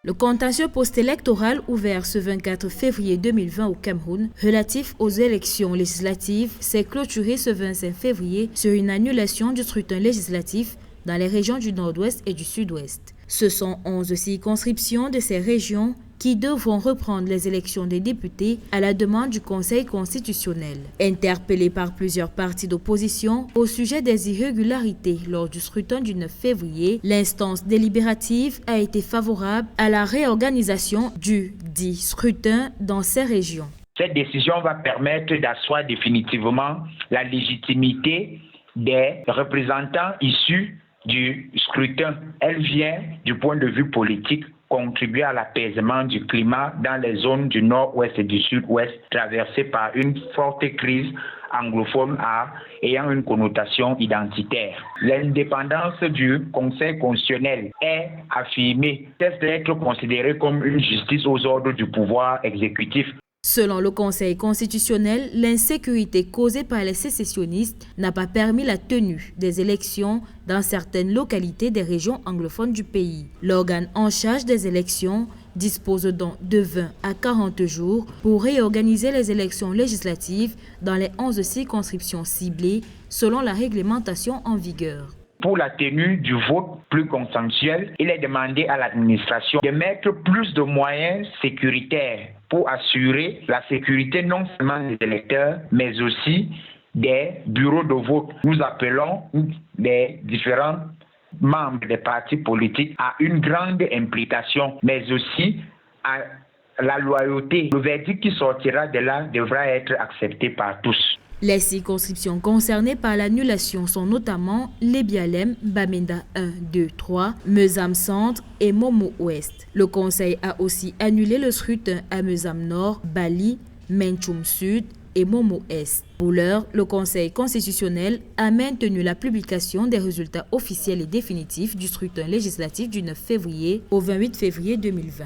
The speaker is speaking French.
Le contentieux post-électoral ouvert ce 24 février 2020 au Cameroun, relatif aux élections législatives, s'est clôturé ce 25 février sur une annulation du scrutin législatif dans les régions du Nord-Ouest et du Sud-Ouest. Ce sont 11 circonscriptions de ces régions qui devront reprendre les élections des députés à la demande du Conseil constitutionnel. Interpellé par plusieurs partis d'opposition au sujet des irrégularités lors du scrutin du 9 février, l'instance délibérative a été favorable à la réorganisation du dit scrutin dans ces régions. Cette décision va permettre d'asseoir définitivement la légitimité des représentants issus du scrutin. Elle vient, du point de vue politique, contribuer à l'apaisement du climat dans les zones du nord-ouest et du sud-ouest traversées par une forte crise anglophone ayant une connotation identitaire. L'indépendance du Conseil constitutionnel est affirmée, cesse d'être considérée comme une justice aux ordres du pouvoir exécutif. Selon le Conseil constitutionnel, l'insécurité causée par les sécessionnistes n'a pas permis la tenue des élections dans certaines localités des régions anglophones du pays. L'organe en charge des élections dispose donc de 20 à 40 jours pour réorganiser les élections législatives dans les 11 circonscriptions ciblées selon la réglementation en vigueur. Pour la tenue du vote plus consensuel, il est demandé à l'administration de mettre plus de moyens sécuritaires pour assurer la sécurité non seulement des électeurs, mais aussi des bureaux de vote. Nous appelons les différents membres des partis politiques à une grande implication, mais aussi à la loyauté. Le verdict qui sortira de là devra être accepté par tous. Les circonscriptions concernées par l'annulation sont notamment Lébialem, Bamenda 1, 2, 3, Meuzam Centre et Momo Ouest. Le Conseil a aussi annulé le scrutin à Meuzam Nord, Bali, Menchoum Sud et Momo Est. Pour l'heure, le Conseil constitutionnel a maintenu la publication des résultats officiels et définitifs du scrutin législatif du 9 février au 28 février 2020.